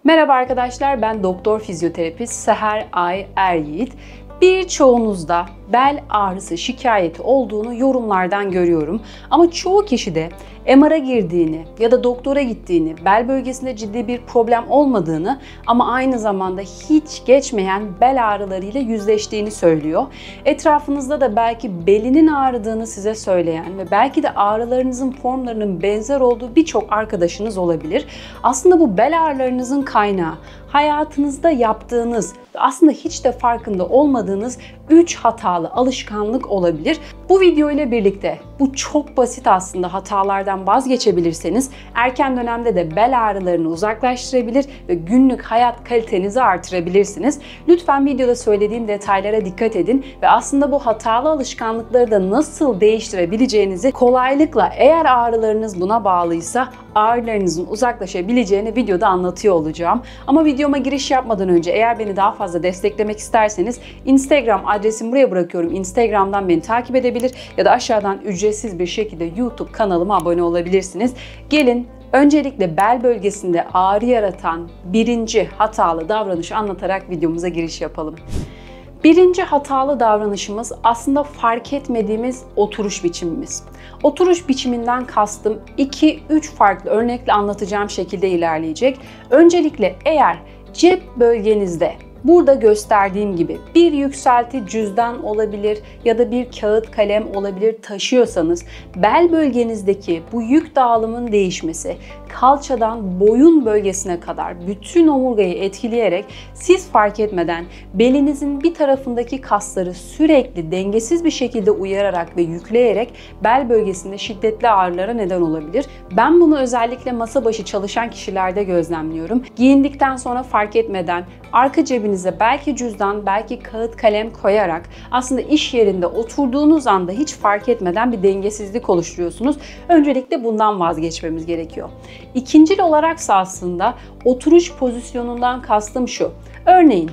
Merhaba arkadaşlar, ben doktor fizyoterapist Seher Ay Eryiğit. Birçoğunuzda bel ağrısı şikayeti olduğunu yorumlardan görüyorum. Ama çoğu kişi de MR'a girdiğini ya da doktora gittiğini, bel bölgesinde ciddi bir problem olmadığını ama aynı zamanda hiç geçmeyen bel ağrılarıyla yüzleştiğini söylüyor. Etrafınızda da belki belinin ağrıdığını size söyleyen ve belki de ağrılarınızın formlarının benzer olduğu birçok arkadaşınız olabilir. Aslında bu bel ağrılarınızın kaynağı hayatınızda yaptığınız, aslında hiç de farkında olmadığınız 3 hatalı alışkanlık olabilir. Bu video ile birlikte bu çok basit aslında hatalardan vazgeçebilirseniz erken dönemde de bel ağrılarını uzaklaştırabilir ve günlük hayat kalitenizi artırabilirsiniz. Lütfen videoda söylediğim detaylara dikkat edin ve aslında bu hatalı alışkanlıkları da nasıl değiştirebileceğinizi kolaylıkla, eğer ağrılarınız buna bağlıysa, ağrılarınızın uzaklaşabileceğini videoda anlatıyor olacağım. Ama videoma giriş yapmadan önce eğer beni daha fazla desteklemek isterseniz Instagram adresimi buraya bırakıyorum. Instagram'dan beni takip edebilir ya da aşağıdan ücretsiz bir şekilde YouTube kanalıma abone olabilirsiniz. Gelin öncelikle bel bölgesinde ağrı yaratan birinci hatalı davranışı anlatarak videomuza giriş yapalım. Birinci hatalı davranışımız aslında fark etmediğimiz oturuş biçimimiz. Oturuş biçiminden kastım 2-3 farklı örnekle anlatacağım şekilde ilerleyecek. Öncelikle eğer cep bölgenizde burada gösterdiğim gibi bir yükselti cüzdan olabilir ya da bir kağıt kalem olabilir taşıyorsanız bel bölgenizdeki bu yük dağılımının değişmesi kalçadan boyun bölgesine kadar bütün omurgayı etkileyerek siz fark etmeden belinizin bir tarafındaki kasları sürekli dengesiz bir şekilde uyararak ve yükleyerek bel bölgesinde şiddetli ağrılara neden olabilir. Ben bunu özellikle masa başı çalışan kişilerde gözlemliyorum. Giyindikten sonra fark etmeden arka cebinize belki cüzdan, belki kağıt kalem koyarak aslında iş yerinde oturduğunuz anda hiç fark etmeden bir dengesizlik oluşturuyorsunuz. Öncelikle bundan vazgeçmemiz gerekiyor. İkincil olaraksa aslında oturuş pozisyonundan kastım şu. Örneğin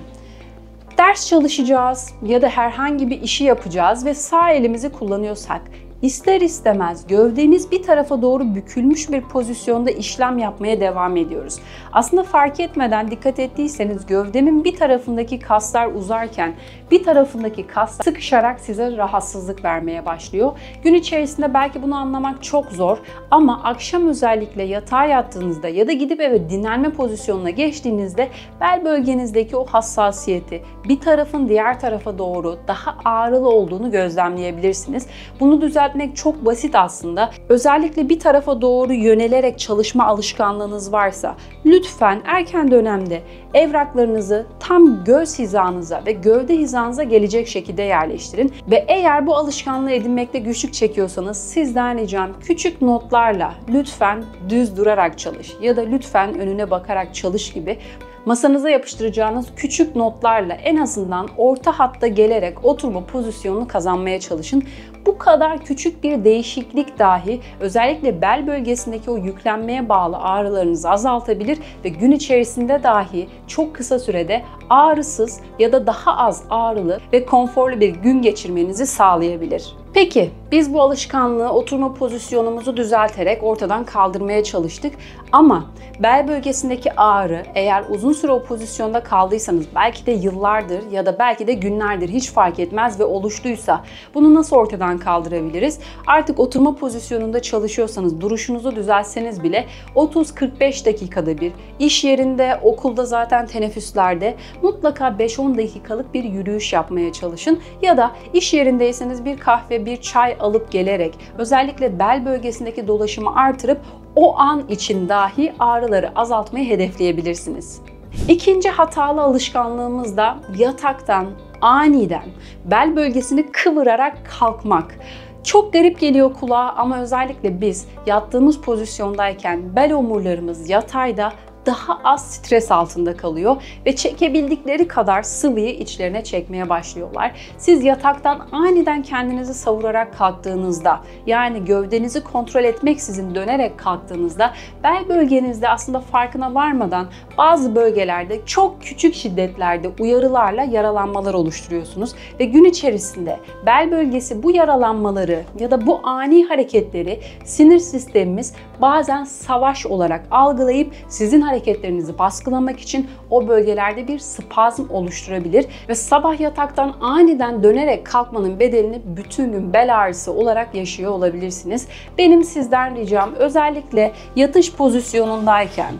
ders çalışacağız ya da herhangi bir işi yapacağız ve sağ elimizi kullanıyorsak İster istemez gövdemiz bir tarafa doğru bükülmüş bir pozisyonda işlem yapmaya devam ediyoruz. Aslında fark etmeden dikkat ettiyseniz gövdemin bir tarafındaki kaslar uzarken bir tarafındaki kas sıkışarak size rahatsızlık vermeye başlıyor. Gün içerisinde belki bunu anlamak çok zor ama akşam özellikle yatağa yattığınızda ya da gidip eve dinlenme pozisyonuna geçtiğinizde bel bölgenizdeki o hassasiyeti bir tarafın diğer tarafa doğru daha ağrılı olduğunu gözlemleyebilirsiniz. Bunu düzeltmek çok basit aslında. Özellikle bir tarafa doğru yönelerek çalışma alışkanlığınız varsa lütfen erken dönemde evraklarınızı tam göz hizanıza ve gövde hizanıza gelecek şekilde yerleştirin. Ve eğer bu alışkanlığı edinmekte güçlük çekiyorsanız sizden ricam küçük notlarla lütfen düz durarak çalış ya da lütfen önüne bakarak çalış gibi masanıza yapıştıracağınız küçük notlarla en azından orta hatta gelerek oturma pozisyonunu kazanmaya çalışın. Bu kadar küçük bir değişiklik dahi özellikle bel bölgesindeki o yüklenmeye bağlı ağrılarınızı azaltabilir ve gün içerisinde dahi çok kısa sürede ağrısız ya da daha az ağrılı ve konforlu bir gün geçirmenizi sağlayabilir. Peki biz bu alışkanlığı oturma pozisyonumuzu düzelterek ortadan kaldırmaya çalıştık ama bel bölgesindeki ağrı eğer uzun süre o pozisyonda kaldıysanız belki de yıllardır ya da belki de günlerdir hiç fark etmez ve oluştuysa bunu nasıl ortadan kaldırabiliriz? Artık oturma pozisyonunda çalışıyorsanız duruşunuzu düzeltseniz bile 30-45 dakikada bir iş yerinde, okulda zaten teneffüslerde mutlaka 5-10 dakikalık bir yürüyüş yapmaya çalışın ya da iş yerindeyseniz bir kahve, bir çay alıp gelerek özellikle bel bölgesindeki dolaşımı artırıp o an için dahi ağrıları azaltmayı hedefleyebilirsiniz. İkinci hatalı alışkanlığımız da yataktan aniden bel bölgesini kıvırarak kalkmak. Çok garip geliyor kulağa ama özellikle biz yattığımız pozisyondayken bel omurlarımız yatayda daha az stres altında kalıyor ve çekebildikleri kadar sıvıyı içlerine çekmeye başlıyorlar. Siz yataktan aniden kendinizi savurarak kalktığınızda, yani gövdenizi kontrol etmeksizin dönerek kalktığınızda bel bölgenizde aslında farkına varmadan bazı bölgelerde çok küçük şiddetlerde uyarılarla yaralanmalar oluşturuyorsunuz ve gün içerisinde bel bölgesi bu yaralanmaları ya da bu ani hareketleri sinir sistemimiz bazen savaş olarak algılayıp sizin hareketlerinizi baskılamak için o bölgelerde bir spazm oluşturabilir ve sabah yataktan aniden dönerek kalkmanın bedelini bütün gün bel ağrısı olarak yaşıyor olabilirsiniz. Benim sizden ricam, özellikle yatış pozisyonundayken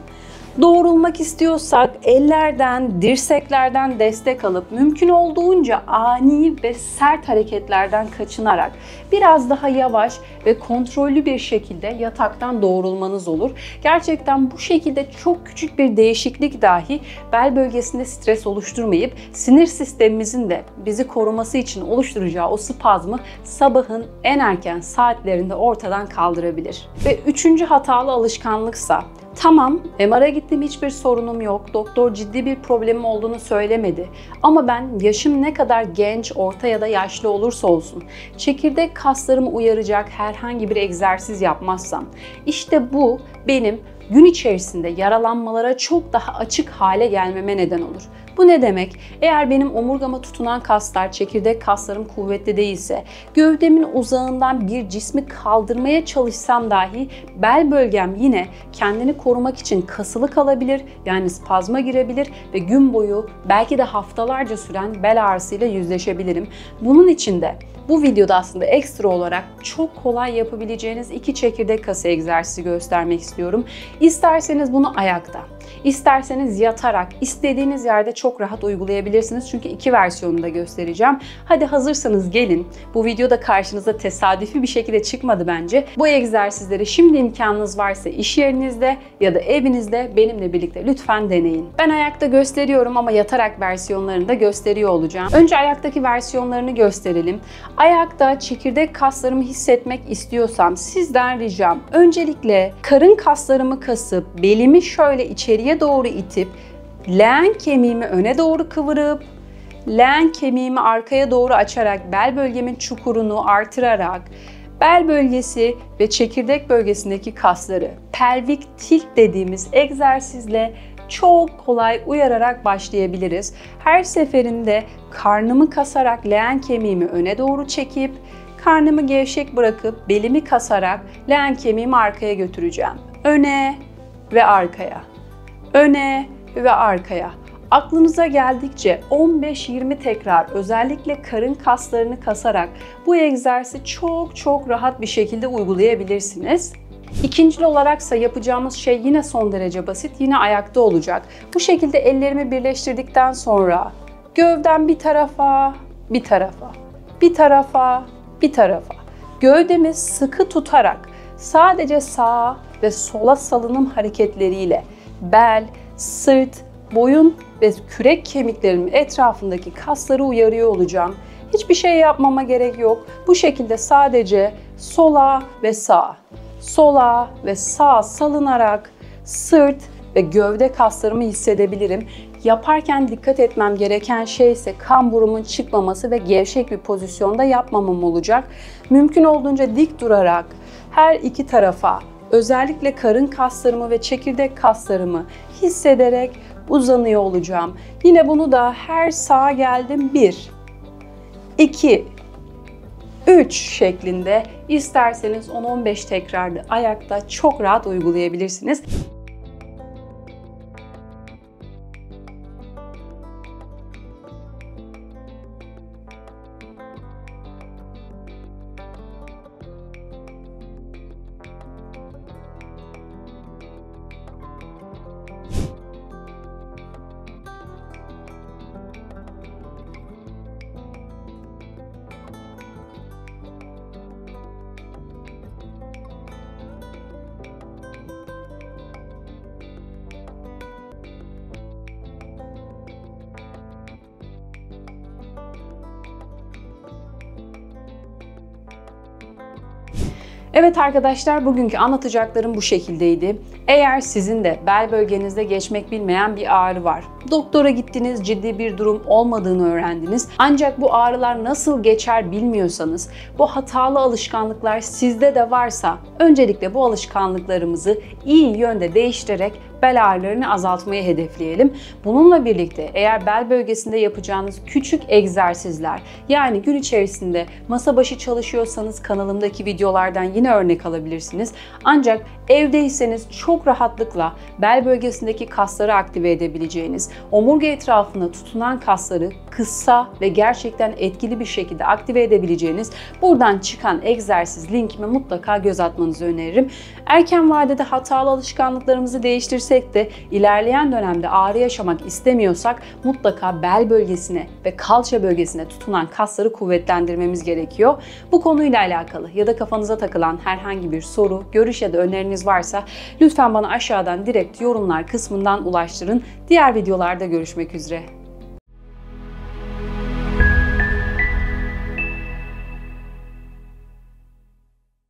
doğrulmak istiyorsak ellerden, dirseklerden destek alıp mümkün olduğunca ani ve sert hareketlerden kaçınarak biraz daha yavaş ve kontrollü bir şekilde yataktan doğrulmanız olur. Gerçekten bu şekilde çok küçük bir değişiklik dahi bel bölgesinde stres oluşturmayıp sinir sistemimizin de bizi koruması için oluşturacağı o spazmı sabahın en erken saatlerinde ortadan kaldırabilir. Ve üçüncü hatalı alışkanlıksa, tamam, MR'a gittim, hiçbir sorunum yok. Doktor ciddi bir problemim olduğunu söylemedi. Ama ben yaşım ne kadar genç, orta ya da yaşlı olursa olsun çekirdek kaslarımı uyaracak herhangi bir egzersiz yapmazsam, işte bu benim gün içerisinde yaralanmalara çok daha açık hale gelmeme neden olur. Bu ne demek? Eğer benim omurgama tutunan kaslar, çekirdek kaslarım kuvvetli değilse, gövdemin uzağından bir cismi kaldırmaya çalışsam dahi bel bölgem yine kendini korumak için kasılı kalabilir, yani spazma girebilir ve gün boyu belki de haftalarca süren bel ağrısıyla yüzleşebilirim. Bunun için de bu videoda aslında ekstra olarak çok kolay yapabileceğiniz 2 çekirdek kası egzersizi göstermek istiyorum. İsterseniz bunu ayakta, İsterseniz yatarak, istediğiniz yerde çok rahat uygulayabilirsiniz. Çünkü 2 versiyonunu da göstereceğim. Hadi hazırsanız gelin. Bu videoda karşınıza tesadüfi bir şekilde çıkmadı bence. Bu egzersizleri şimdi imkanınız varsa iş yerinizde ya da evinizde benimle birlikte lütfen deneyin. Ben ayakta gösteriyorum ama yatarak versiyonlarını da gösteriyor olacağım. Önce ayaktaki versiyonlarını gösterelim. Ayakta çekirdek kaslarımı hissetmek istiyorsam sizden ricam öncelikle karın kaslarımı kasıp belimi şöyle içeriye doğru itip leğen kemiğimi öne doğru kıvırıp leğen kemiğimi arkaya doğru açarak bel bölgemin çukurunu artırarak bel bölgesi ve çekirdek bölgesindeki kasları pelvik tilt dediğimiz egzersizle çok kolay uyararak başlayabiliriz. Her seferinde karnımı kasarak leğen kemiğimi öne doğru çekip karnımı gevşek bırakıp belimi kasarak leğen kemiğimi arkaya götüreceğim. Öne ve arkaya. Öne ve arkaya. Aklınıza geldikçe 15-20 tekrar özellikle karın kaslarını kasarak bu egzersizi çok rahat bir şekilde uygulayabilirsiniz. İkincil olaraksa yapacağımız şey yine son derece basit, yine ayakta olacak. Bu şekilde ellerimi birleştirdikten sonra gövdem bir tarafa, bir tarafa, bir tarafa, bir tarafa. Gövdemi sıkı tutarak sadece sağa ve sola salınım hareketleriyle bel, sırt, boyun ve kürek kemiklerimin etrafındaki kasları uyarıyor olacağım. Hiçbir şey yapmama gerek yok. Bu şekilde sadece sola ve sağa, sola ve sağa salınarak sırt ve gövde kaslarımı hissedebilirim. Yaparken dikkat etmem gereken şey ise kamburumun çıkmaması ve gevşek bir pozisyonda yapmamam olacak. Mümkün olduğunca dik durarak her iki tarafa, özellikle karın kaslarımı ve çekirdek kaslarımı hissederek uzanıyor olacağım. Yine bunu da her sağa geldim 1, 2, 3 şeklinde isterseniz 10-15 tekrarda ayakta çok rahat uygulayabilirsiniz. Evet arkadaşlar, bugünkü anlatacaklarım bu şekildeydi. Eğer sizin de bel bölgenizde geçmek bilmeyen bir ağrı var, doktora gittiniz, ciddi bir durum olmadığını öğrendiniz, ancak bu ağrılar nasıl geçer bilmiyorsanız, bu hatalı alışkanlıklar sizde de varsa öncelikle bu alışkanlıklarımızı iyi yönde değiştirerek bel ağrılarını azaltmayı hedefleyelim. Bununla birlikte eğer bel bölgesinde yapacağınız küçük egzersizler, yani gün içerisinde masa başı çalışıyorsanız kanalımdaki videolardan yine örnek alabilirsiniz. Ancak evdeyseniz çok rahatlıkla bel bölgesindeki kasları aktive edebileceğiniz, omurga etrafına tutunan kasları kısa ve gerçekten etkili bir şekilde aktive edebileceğiniz buradan çıkan egzersiz linkime mutlaka göz atmanızı öneririm. Erken vadede hatalı alışkanlıklarımızı değiştirsek de ilerleyen dönemde ağrı yaşamak istemiyorsak mutlaka bel bölgesine ve kalça bölgesine tutunan kasları kuvvetlendirmemiz gerekiyor. Bu konuyla alakalı ya da kafanıza takılan herhangi bir soru, görüş ya da öneriniz varsa lütfen bana aşağıdan direkt yorumlar kısmından ulaştırın. Diğer videolarda görüşmek üzere.